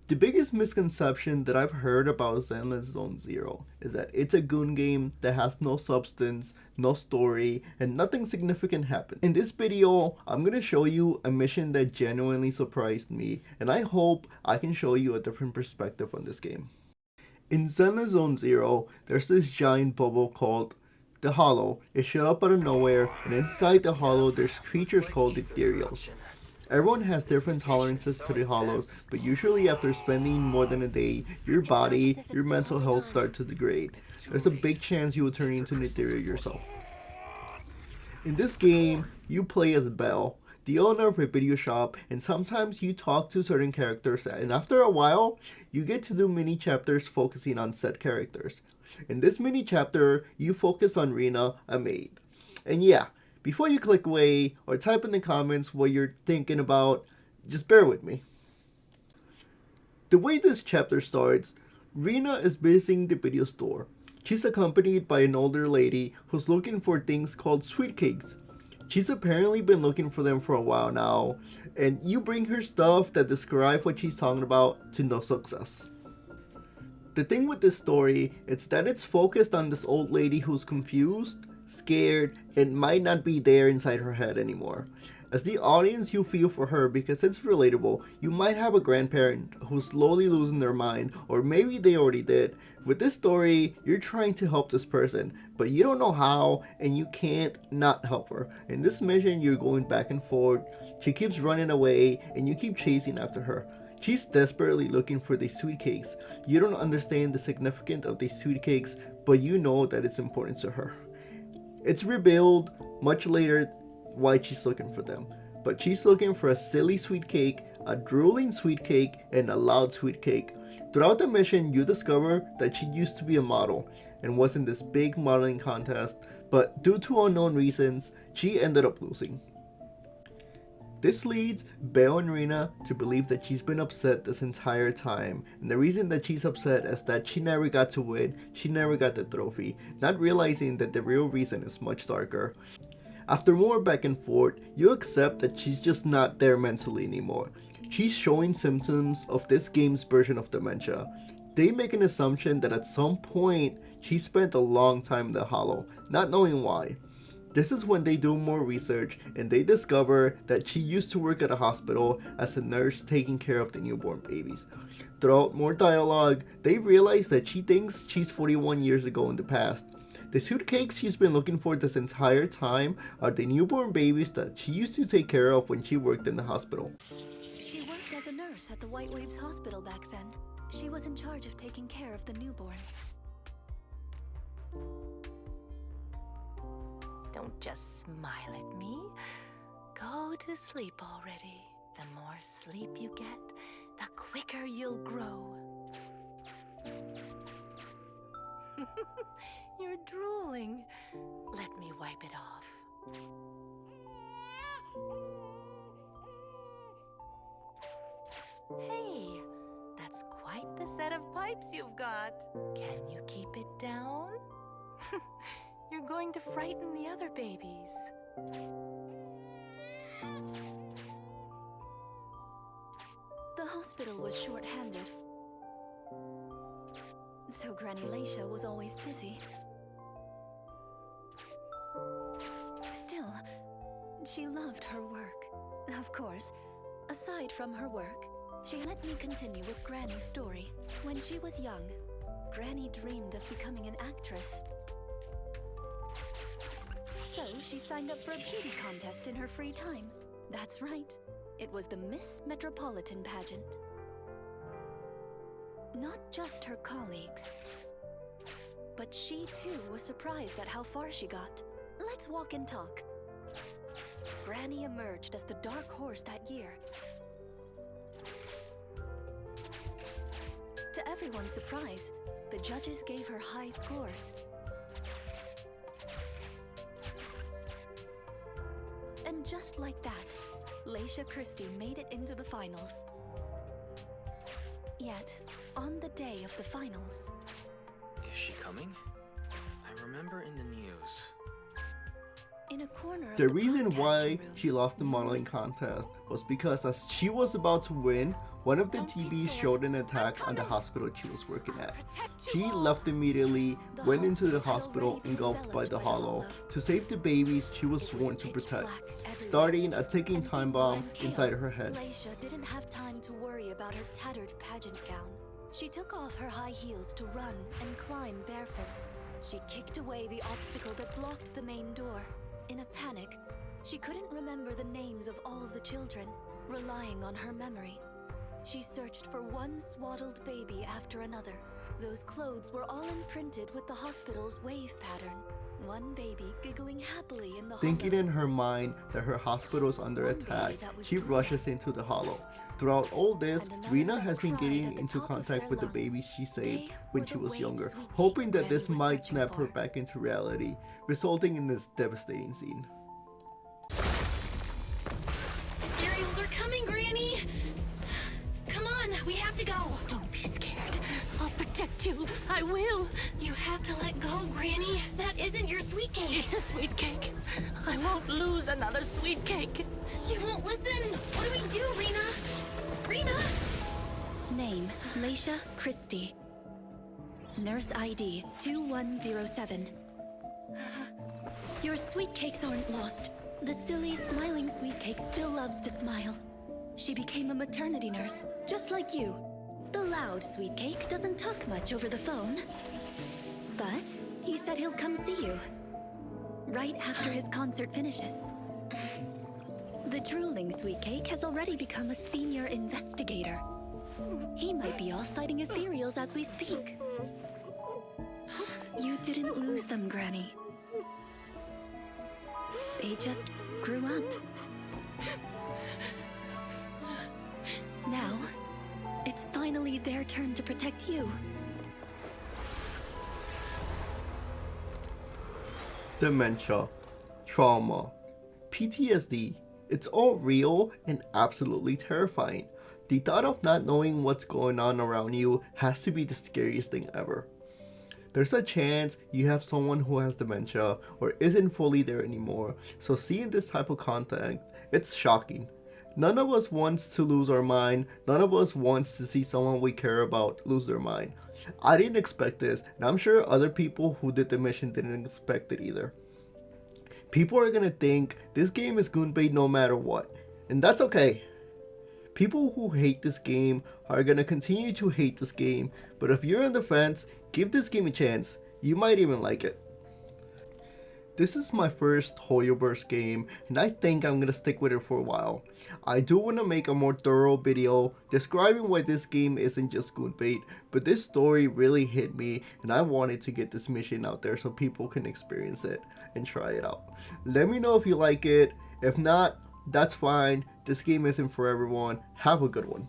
The biggest misconception that I've heard about Zenless Zone Zero is that it's a goon game that has no substance, no story, and nothing significant happens. In this video, I'm gonna show you a mission that genuinely surprised me, and I hope I can show you a different perspective on this game. In Zenless Zone Zero, there's this giant bubble called the Hollow. It showed up out of nowhere, and inside the Hollow, there's creatures called Ethereals. Everyone has different tolerances to the hollows, but usually after spending more than a day, your body, your mental health start to degrade. There's a big chance you will turn into an ethereal yourself. In this game, you play as Belle, the owner of a video shop, and sometimes you talk to certain characters, and after a while, you get to do mini chapters focusing on said characters. In this mini chapter, you focus on Rena, a maid. And yeah, before you click away or type in the comments what you're thinking about, just bear with me. The way this chapter starts, Rena is visiting the video store. She's accompanied by an older lady who's looking for things called sweet cakes. She's apparently been looking for them for a while now, and you bring her stuff that describe what she's talking about to no success. The thing with this story is that it's focused on this old lady who's confused, scared, and might not be there inside her head anymore. As the audience, you feel for her because it's relatable. You might have a grandparent who's slowly losing their mind, or maybe they already did. With this story, you're trying to help this person, but you don't know how, and you can't not help her. In this mission, you're going back and forth. She keeps running away, and you keep chasing after her. She's desperately looking for these sweet cakes. You don't understand the significance of these sweet cakes, but you know that it's important to her. It's revealed much later why she's looking for them, but she's looking for a silly sweet cake, a drooling sweet cake, and a loud sweet cake. Throughout the mission, you discover that she used to be a model and was in this big modeling contest, but due to unknown reasons, she ended up losing. This leads Belle and Rena to believe that she's been upset this entire time, and the reason that she's upset is that she never got to win, she never got the trophy, not realizing that the real reason is much darker. After more back and forth, you accept that she's just not there mentally anymore. She's showing symptoms of this game's version of dementia. They make an assumption that at some point, she spent a long time in the Hollow, not knowing why. This is when they do more research and they discover that she used to work at a hospital as a nurse taking care of the newborn babies. Throughout more dialogue, they realize that she thinks she's 41 years ago in the past. The suitcakes she's been looking for this entire time are the newborn babies that she used to take care of when she worked in the hospital. She worked as a nurse at the White Waves Hospital back then. She was in charge of taking care of the newborns. Don't just smile at me. Go to sleep already. The more sleep you get, the quicker you'll grow. You're drooling. Let me wipe it off. Hey, that's quite the set of pipes you've got. Can you keep it down? You're going to frighten the other babies. The hospital was short-handed, so Granny Laisha was always busy. Still, she loved her work. Of course, aside from her work, she let me continue with Granny's story. When she was young, Granny dreamed of becoming an actress. So she signed up for a beauty contest in her free time. That's right, it was the Miss Metropolitan pageant. Not just her colleagues, but she too was surprised at how far she got. Let's walk and talk. Granny emerged as the dark horse that year. To everyone's surprise, the judges gave her high scores. And just like that, Laisha Christie made it into the finals. Yet, on the day of the finals... Is she coming? I remember in the news. In a corner of The reason podcasting why room, she lost the modeling contest was because as she was about to win, one of the Don't be TVs scared. showed an attack I'm on the coming. hospital she was working at. Protect She you all. left immediately, The went into the hospital hospital had already been engulfed by enveloped the by the hollow hollow. to save the babies she was It sworn to pitch protect, black everywhere. starting a ticking And time things bomb were in inside chaos. her head. Leisha didn't have time to worry about her tattered pageant gown. She took off her high heels to run and climb barefoot. She kicked away the obstacle that blocked the main door. In a panic, she couldn't remember the names of all the children, relying on her memory. She searched for one swaddled baby after another. Those clothes were all imprinted with the hospital's wave pattern. One baby giggling happily in the Thinking hollow. in her mind that her hospital is under One baby attack, that was she dreaming. rushes into the hollow. Throughout all this, And another Rena that has been cried getting at the into top of contact their with the lungs. babies she saved They when were she the was wave younger, sweet hoping cakes that this Granny was might searching snap her for. back into reality, resulting in this devastating scene. Aerials are coming, Granny! Come on, we have to go! Don't be scared. I'll protect you. I will. You have to let go, Granny! That isn't your sweet cake! It's a sweet cake. I won't lose another sweet cake. She won't listen! What do we do, Rena? Rena! Name, Leisha Christie. Nurse ID, 2107. Your sweet cakes aren't lost. The silly, smiling sweet cake still loves to smile. She became a maternity nurse, just like you. The loud sweet cake doesn't talk much over the phone. But he said he'll come see you. Right after his concert finishes. The drooling sweet cake has already become a senior investigator. He might be off fighting ethereals as we speak. You didn't lose them, Granny. They just grew up. Now, it's finally their turn to protect you. Dementia, trauma, PTSD. It's all real and absolutely terrifying. The thought of not knowing what's going on around you has to be the scariest thing ever. There's a chance you have someone who has dementia or isn't fully there anymore, so seeing this type of content, it's shocking. None of us wants to lose our mind, none of us wants to see someone we care about lose their mind. I didn't expect this, and I'm sure other people who did the mission didn't expect it either. People are gonna think this game is goon bait no matter what, and that's okay. People who hate this game are gonna continue to hate this game, but if you're on the fence, give this game a chance. You might even like it. This is my first hoyoverse game, and I think I'm gonna stick with it for a while. I do want to make a more thorough video describing why this game isn't just goon bait, but this story really hit me, and I wanted to get this mission out there so people can experience it and try it out. Let me know if you like it. If not, that's fine. This game isn't for everyone. Have a good one.